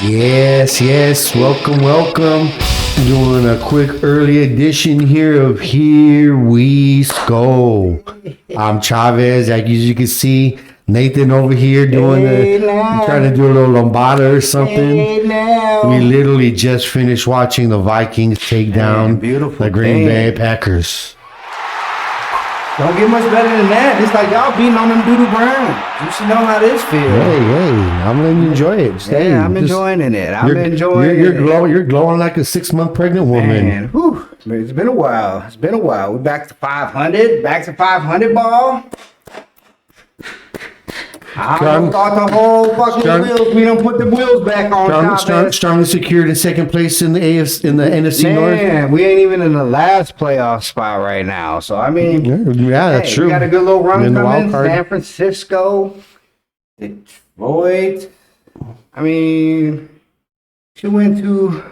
Yes. Welcome. Doing a quick early edition here of Here We Skol. I'm Chavez, as you can see. Nathan over here trying to do a little lambada or something. We literally just finished watching the Vikings take down the Green Bay Packers. Don't get much better than that. It's like y'all beating on them Doodoo Browns. You should know how this feels. Hey, I'm letting you enjoy it. I'm enjoying it. You're glowing like a 6-month pregnant woman. Man, whew, it's been a while. We're back to 500. Back to 500 ball. I thought the whole fucking wheels. We don't put the wheels back on. Strongly secured in second place in the NFC North. Man, we ain't even in the last playoff spot right now. So I mean, that's true. We got a good little run coming. San Francisco, Detroit. I mean, should win two.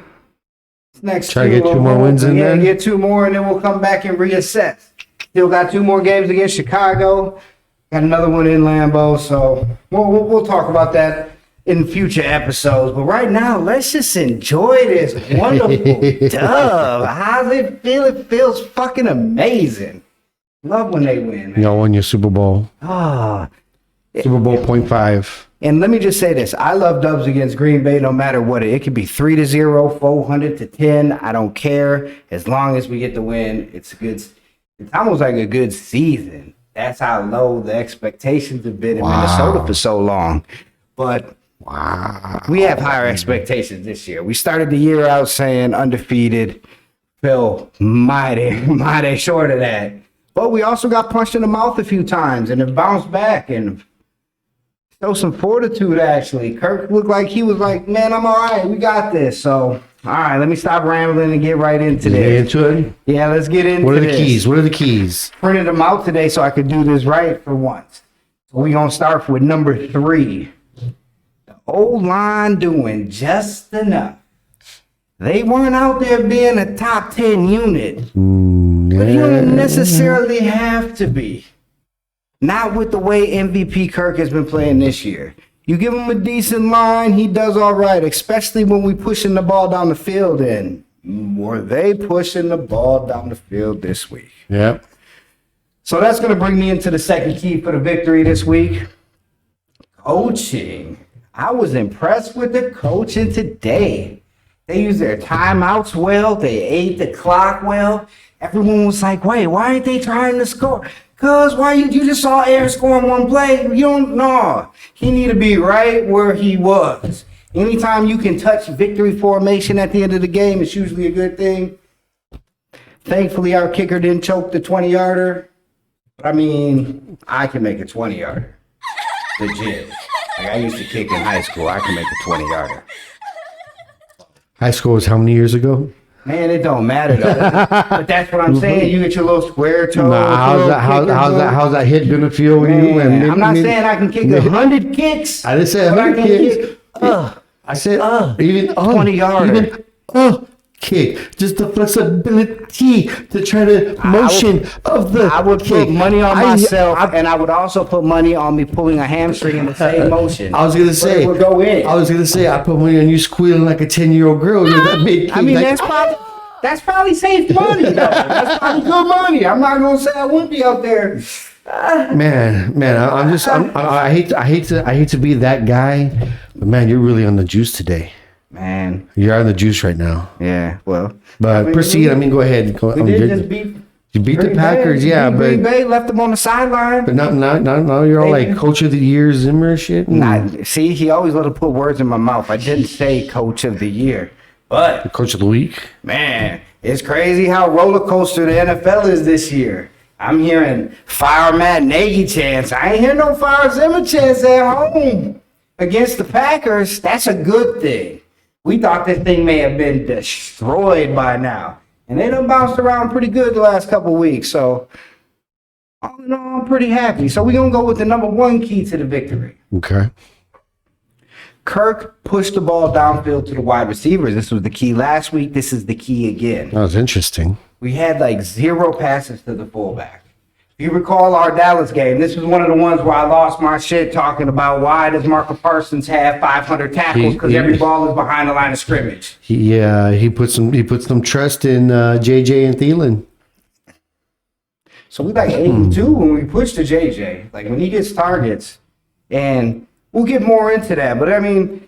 Next, try to get 2 more wins in there. Get 2 more, and then we'll come back and reassess. Still got 2 more games against Chicago. Got another one in Lambeau, so we'll talk about that in future episodes. But right now, let's just enjoy this wonderful dub. How's it feel? It feels fucking amazing. Love when they win, man. Y'all won your Super Bowl. Super Bowl .5. And let me just say this. I love dubs against Green Bay no matter what. It could be 3-0, 400-10. I don't care. As long as we get the win, it's almost like a good season. That's how low the expectations have been in Minnesota for so long. But we have higher expectations this year. We started the year out saying undefeated, fell mighty short of that. But we also got punched in the mouth a few times and have bounced back and showed some fortitude, actually. Kirk looked like he was like, man, I'm all right. We got this. So, all right, let me stop rambling and get right into this. Yeah, let's get into this. What are the keys? Printed them out today so I could do this right for once. So we're going to start with number 3. The O-line doing just enough. They weren't out there being a top 10 unit. But you don't necessarily have to be. Not with the way MVP Kirk has been playing this year. You give him a decent line, he does all right, especially when we pushing the ball down the field. And were they pushing the ball down the field this week? Yep. So that's going to bring me into the second key for the victory this week. Coaching. I was impressed with the coaching today. They used their timeouts well. They ate the clock well. Everyone was like, wait, why aren't they trying to score? Cause why you just saw Aaron scoring 1 play? You don't know. He need to be right where he was. Anytime you can touch victory formation at the end of the game, it's usually a good thing. Thankfully, our kicker didn't choke the 20-yarder. I mean, I can make a 20-yarder. Legit. Like I used to kick in high school. I can make a 20-yarder. High school was how many years ago? Man, it don't matter though. But that's what I'm saying. You get your little square toe. How's that hit gonna feel when you win? I'm not saying I can kick 100 kicks. I didn't say 100 kicks. I said even 20 yards. Kick. Just the flexibility to try to motion of the I would put money on myself, and I would also put money on me pulling a hamstring in the same motion. I was gonna say, I put money on you squealing like a 10-year-old girl. That's probably safe money though. That's probably good money. I'm not gonna say I wouldn't be out there. Man, I hate to be that guy, but man, you're really on the juice today. Man, you're on the juice right now. Yeah, well, but proceed. Go ahead. You beat the Packers, but Green Bay left them on the sideline. But now you're all like Coach of the Year Zimmer shit. See, he always let to put words in my mouth. I didn't say Coach of the Year, but Coach of the Week. Man, it's crazy how roller coaster the NFL is this year. I'm hearing fire Matt Nagy chants. I ain't hear no fire Zimmer chants at home against the Packers. That's a good thing. We thought this thing may have been destroyed by now. And they done bounced around pretty good the last couple weeks. So, all in all, I'm pretty happy. So, we're going to go with the number 1 key to the victory. Okay. Kirk pushed the ball downfield to the wide receivers. This was the key last week. This is the key again. That was interesting. We had like 0 passes to the fullback. you recall our Dallas game, this was one of the ones where I lost my shit talking about why does Marco Parsons have 500 tackles because every ball is behind the line of scrimmage. He puts some trust in JJ and Thielen. So we like 8-2 when we push to JJ. Like when he gets targets, and we'll get more into that. But I mean,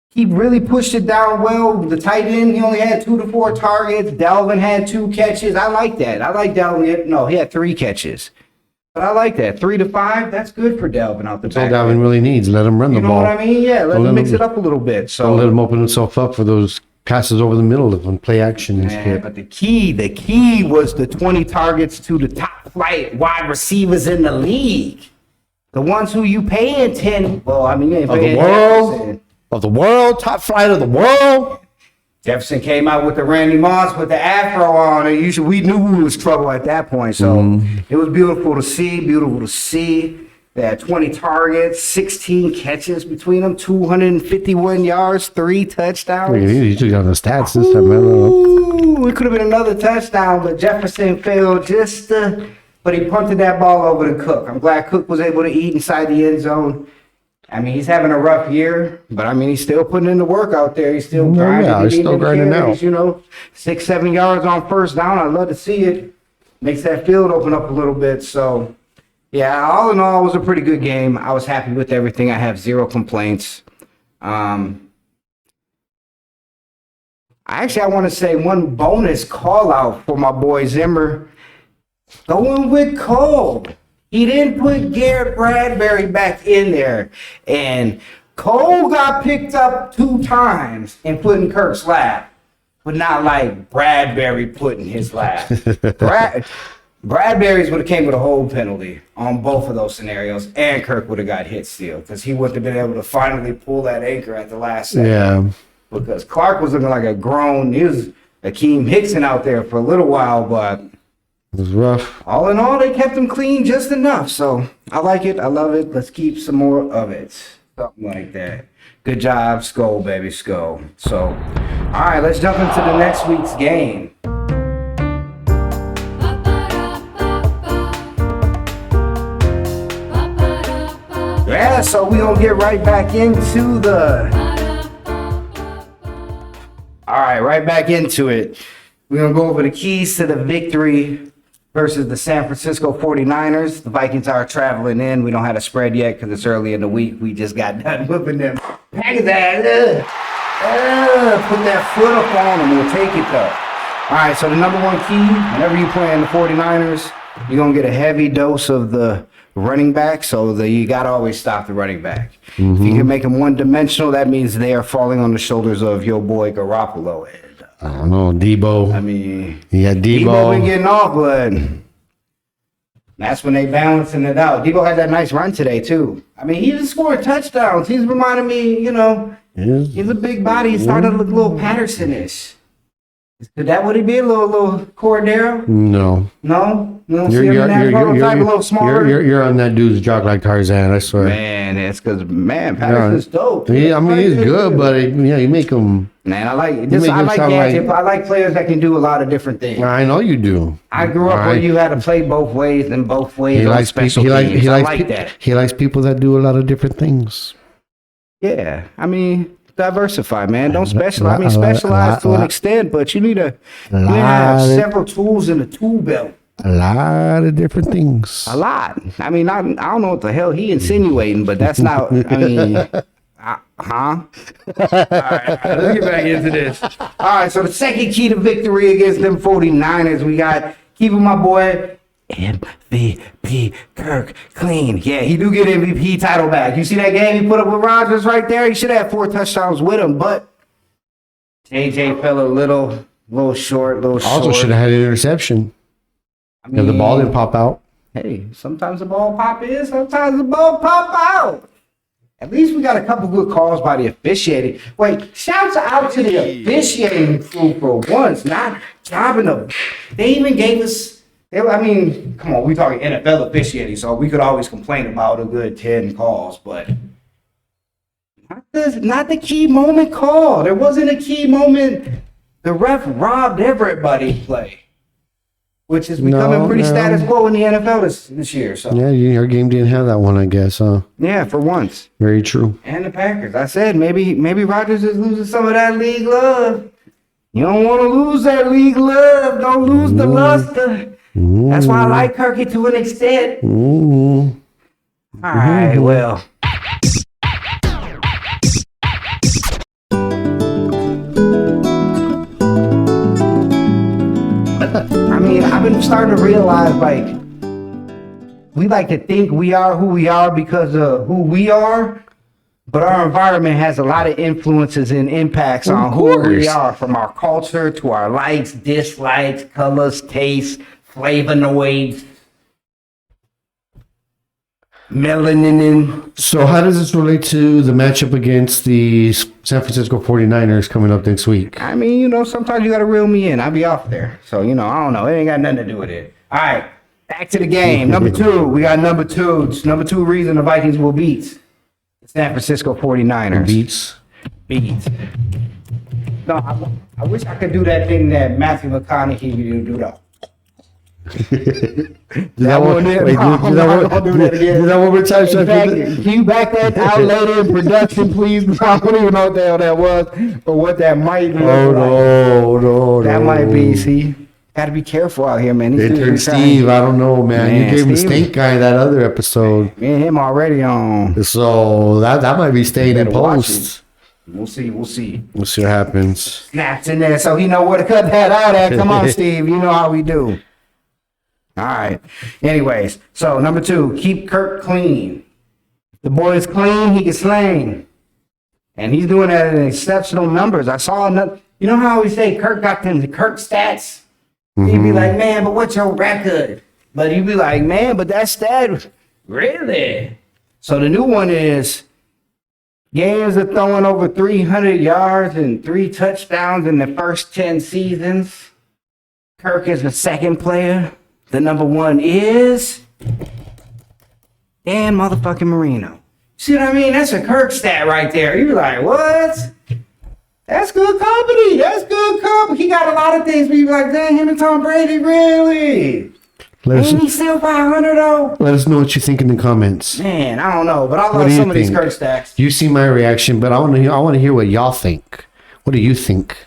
he really pushed it down well. The tight end, he only had 2 to 4 targets. Dalvin had 2 catches. I like that. I like Dalvin. No, he had 3 catches. But I like that. 3 to 5, that's good for Dalvin out the back. That's all Dalvin really needs. Let him run the ball. You know what I mean? Yeah, let him mix it up a little bit. So don't let him open himself up for those passes over the middle when play action is hit. But the key was the 20 targets to the top flight wide receivers in the league. The ones who you paying 10. Well, I mean, you ain't paying of the world, top flight of the world. Jefferson came out with the Randy Moss with the afro on, and we knew we was trouble at that point. So it was beautiful to see. They had 20 targets, 16 catches between them, 251 yards, 3 touchdowns. He took down the stats this time. Ooh, it could have been another touchdown, but Jefferson failed but he punted that ball over to Cook. I'm glad Cook was able to eat inside the end zone. I mean, he's having a rough year, but I mean, he's still putting in the work out there. He's still grinding. Yeah, he's still grinding out. 6-7 yards on first down. I'd love to see it. Makes that field open up a little bit. So, yeah, all in all, it was a pretty good game. I was happy with everything. I have 0 complaints. I want to say one bonus call out for my boy Zimmer. Going with Cole. He didn't put Garrett Bradbury back in there. And Cole got picked up 2 times and put in Kirk's lap. But not like Bradbury put in his lap. Bradbury's would have came with a hold penalty on both of those scenarios. And Kirk would have got hit still. Because he wouldn't have been able to finally pull that anchor at the last second. Yeah. Because Clark was looking like he was Akeem Hickson out there for a little while, but it was rough. All in all, they kept him clean just enough. So I like it. I love it. Let's keep some more of it. Something like that. Good job, Skol, baby, Skol. So, all right, let's jump into the next week's game. Yeah, so we're going to get right back into right back into it. We're going to go over the keys to the victory versus the San Francisco 49ers. The Vikings are traveling in. We don't have a spread yet because it's early in the week. We just got done whipping them. Packers that. Put that foot up on them. We'll take it, though. All right, so the number one key, whenever you play in the 49ers, you're going to get a heavy dose of the running back, so you got to always stop the running back. If you can make them one-dimensional, that means they are falling on the shoulders of your boy Garoppolo. I don't know, Debo. I mean, Debo been getting off, but that's when they balancing it out. Debo had that nice run today, too. I mean, he just scored touchdowns. He's reminding me, he's a big body. He's starting to look a little Patterson-ish. Could that would he be a little Cordero? No. You're a little smaller. You're on that dude's jock like Tarzan, I swear. Man, that's because Patterson's dope. I mean, he's good, but you make him. Man, I like players that can do a lot of different things. I know you do. I grew up where you had to play both ways and both ways. He likes that. He likes people that do a lot of different things. Yeah, I mean, diversify, man. Don't specialize. I mean, specialize to an extent, but you need to have several tools in the tool belt. A lot of different things. A lot. I mean, I don't know what the hell he insinuating, but that's not. I mean, All right, let's get back into this. All right, so the second key to victory against them 49ers, we got keeping my boy MVP Kirk clean. Yeah, he do get MVP title back. You see that game he put up with Rodgers right there? He should have 4 touchdowns with him, but JJ fell a little short, Also should have had an interception. I mean, the ball didn't pop out. Hey, sometimes the ball pop in, sometimes the ball pop out. At least we got a couple good calls by the officiating. Wait, shouts out to the officiating crew for once, not jobbing them. They even gave us, come on, we talking NFL officiating, so we could always complain about a good 10 calls, but not the key moment call. There wasn't a key moment. The ref robbed everybody's play. which is becoming pretty status quo in the NFL this year. So yeah, your game didn't have that one, I guess. Yeah, for once. Very true. And the Packers. I said maybe Rodgers is losing some of that league love. You don't want to lose that league love. Don't lose the luster. That's why I like Kirky to an extent. All right, well. I mean, I've been starting to realize, like, we like to think we are who we are because of who we are, but our environment has a lot of influences and impacts on who we are, from our culture to our likes, dislikes, colors, tastes, flavonoids, melanin. So how does this relate to the matchup against the San Francisco 49ers coming up next week? I mean, you know, sometimes you got to reel me in. I'll be off there. So, you know, I don't know. It ain't got nothing to do with it. All right. Back to the game. Number 2. We got number 2. It's number 2 reason the Vikings will beat the San Francisco 49ers. Beats. No, I wish I could do that thing that Matthew McConaughey used to do, though. Do that one more time. Can you back that out later in production, please? I don't even know what the hell that was or what that might be. No. That might be. See, gotta be careful out here, man. Intern Steve, I don't know, man. You gave him Stink Guy that other episode. Me and him already on. So that might be staying in post. We'll see. We'll see what happens. Snaps in there, so he know where to cut that out at. Come on, Steve. You know how we do. All right. Anyways, so number 2, keep Kirk clean. The boy is clean, he can slang. And he's doing that in exceptional numbers. I saw another, you know how we say Kirk got them Kirk stats? He'd be like, man, but what's your record? But he'd be like, man, but that stat, really? So the new one is games of throwing over 300 yards and 3 touchdowns in the first 10 seasons. Kirk is the second player. The number 1 is Dan motherfucking Marino. See what I mean? That's a Kirk stat right there. You're like, what? That's good company. That's good company. He got a lot of things, but you're like, dang, him and Tom Brady, really? Ain't he still 500 though? Let us know what you think in the comments. Man, I don't know, but I love some of these Kirk stats. You see my reaction, but I want to hear what y'all think. What do you think?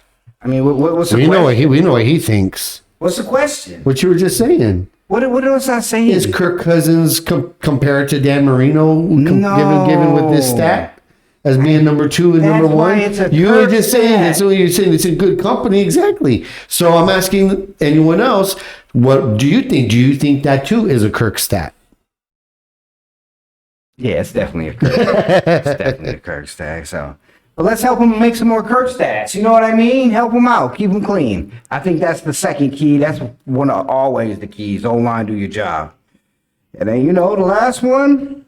I mean, what's the question? We know what he thinks. What's the question? What you were just saying. What was I saying? Is Kirk Cousins compared to Dan Marino given with this stat as being number 2 and number 1? You were just saying that's what you're saying. It's in good company, exactly. So I'm asking anyone else, what do you think? Do you think that too is a Kirk stat? Yeah, it's definitely a Kirk. It's definitely a Kirk stat. So. But let's help him make some more Kirk stats. You know what I mean? Help him out. Keep him clean. I think that's the second key. That's one of always the keys. O-line, do your job. And then, you know, the last one,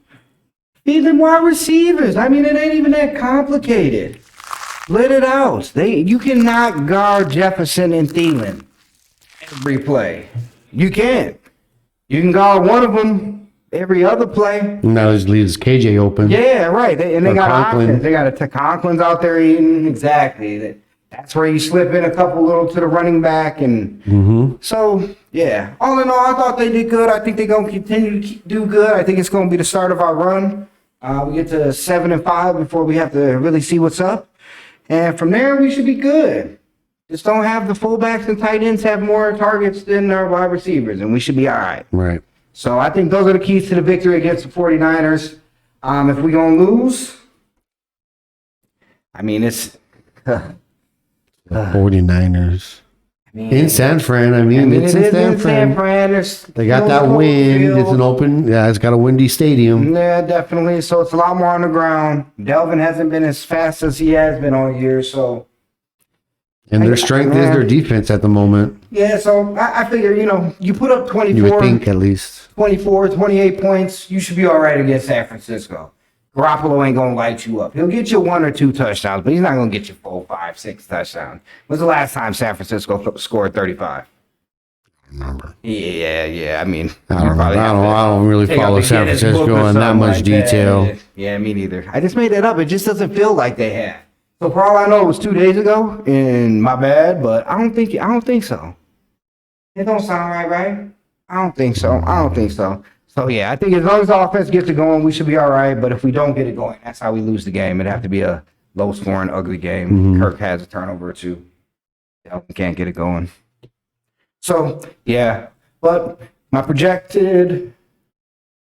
feed them wide receivers. I mean, it ain't even that complicated. Let it out. You cannot guard Jefferson and Thielen every play. You can't. You can guard one of them every other play. Now just leaves KJ open. Yeah, right. They got Conklin. options. They got Conklin's out there eating. Exactly. That's where you slip in a couple little to the running back. And so, yeah. All in all, I thought they did good. I think they're going to continue to do good. I think it's going to be the start of our run. We get to 7-5 before we have to really see what's up. And from there, we should be good. Just don't have the fullbacks and tight ends have more targets than our wide receivers, and we should be all right. Right. So I think those are the keys to the victory against the 49ers. If we're going to lose, I mean, it's... the 49ers. In San Fran, it's in San Fran. They got that wind. It's an open... Yeah, it's got a windy stadium. Yeah, definitely. So it's a lot more on the ground. Delvin hasn't been as fast as he has been all year, so... And their strength is their defense at the moment. Yeah, so I figure, you know, you put up 24... You would think, at least. 24, 28 points, you should be all right against San Francisco. Garoppolo ain't going to light you up. He'll get you 1 or 2 touchdowns, but he's not going to get you 4, 5, 6 touchdowns. When's the last time San Francisco scored 35? Remember. Yeah. I mean, I don't really follow San Francisco in that much detail. Yeah, me neither. I just made that up. It just doesn't feel like they have. So for all I know, it was 2 days ago, and my bad, but I don't think so. It don't sound right, right? I don't think so. I don't think so. So yeah, I think as long as the offense gets it going, we should be all right. But if we don't get it going, that's how we lose the game. It'd have to be a low scoring, ugly game. Kirk has a turnover or two. We can't get it going. So yeah, but my projected,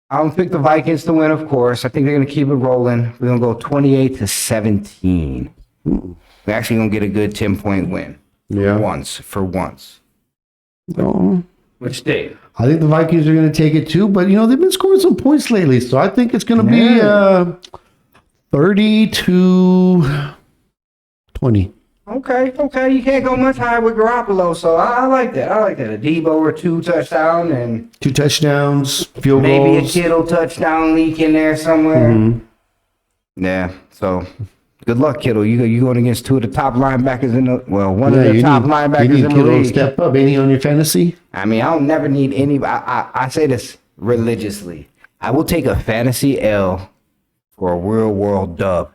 I don't pick the Vikings to win, of course. I think they're gonna keep it rolling. We're gonna go 28-17. We're actually gonna get a good 10-point win. Yeah. For once. Oh, Which day? I think the Vikings are going to take it too, but you know they've been scoring some points lately, so I think it's going to be 30-20. Okay. You can't go much higher with Garoppolo, so I like that. A Debo or 2 touchdown and 2 touchdowns, field maybe goals. a Kittle touchdown leak in there somewhere. Yeah. So good luck, Kittle. You going against 2 of the top linebackers in the one of the top linebackers you need in the Kittle to league. step up. Any on your fantasy? I mean, I don't never need any. I say this religiously. I will take a fantasy L for a real world dub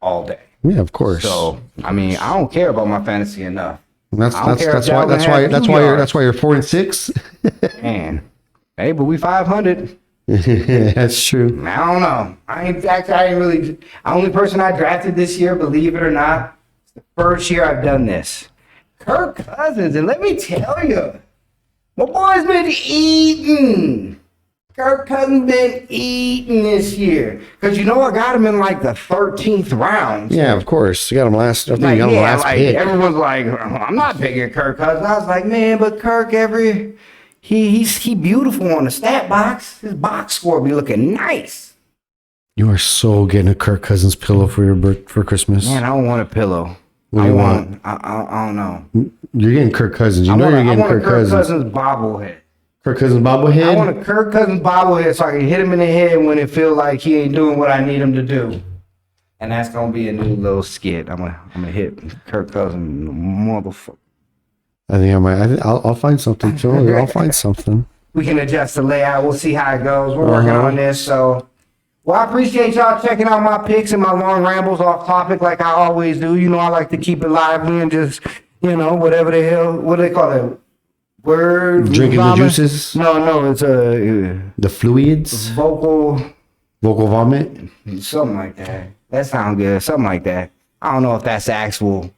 all day. Yeah, of course. So I mean, I don't care about my fantasy enough. That's I don't care if why Dalvin has 2 yards. that's why you're 4-6. Man, hey, but we 500. That's true. I don't know. I ain't really. The only person I drafted this year, believe it or not, it's the first year I've done this. Kirk Cousins, and let me tell you, my boy's been eating. Kirk Cousins been eating this year. Because you know I got him in like the 13th round. Yeah, of course. You got him last. I think Like, you got him yeah, last like pick. everyone's like, I'm not picking Kirk Cousins. I was like, man, but Kirk he beautiful on the stat box. His box score be looking nice. You are so getting a Kirk Cousins pillow for Christmas. Man, I don't want a pillow. What do you want? I don't know. You're getting Kirk Cousins. You know you're I getting want a Kirk Cousins. bobblehead. Kirk Cousins bobblehead. I want a Kirk Cousins bobblehead so I can hit him in the head when it feel like he ain't doing what I need him to do. And that's gonna be a new little skit. I'm gonna hit Kirk Cousins, motherfucker. I think I might. I'll find something too. I'll find something. We can adjust the layout. We'll see how it goes. We're working on this. So, well, I appreciate y'all checking out my picks and my long rambles off topic like I always do. You know, I like to keep it lively and just, whatever the hell, what do they call it? Word Drinking vomit? the juices. No, it's The fluids. vocal Vomit. something like that. That sounds good. Something like that. I don't know if that's the actual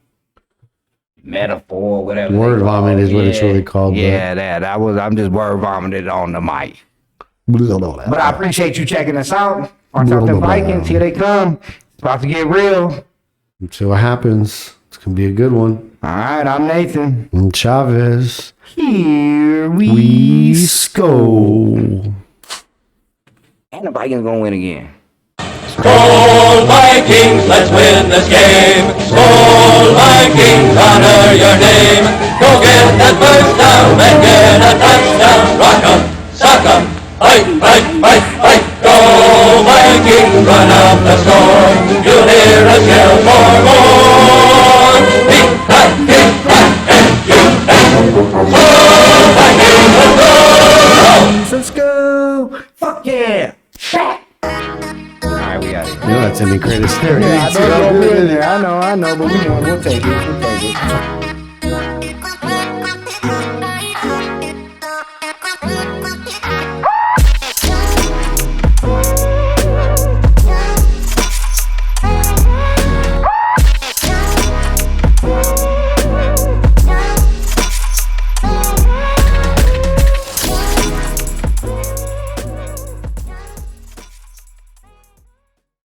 metaphor or whatever. Word they call vomit it. is what it's really called. Yeah, I'm just word vomited on the mic. But I appreciate you checking us out. Watch out the Vikings. Here they come. It's about to get real. See what happens. It's gonna be a good one. All right, I'm Nathan. And Chavez. Here We Skol. And the Vikings gonna win again. Skol Vikings, let's win this game. Skol Vikings, honor your name. Go get that first down and get a touchdown. Rock 'em, sock 'em, fight, fight, fight, fight. Go Vikings, run up the score. You'll hear us yell for more. Skol Vikings, let's go. Let's go. Fuck yeah. Alright, we out of here. You know that's ending credits there. I know, but we'll take it.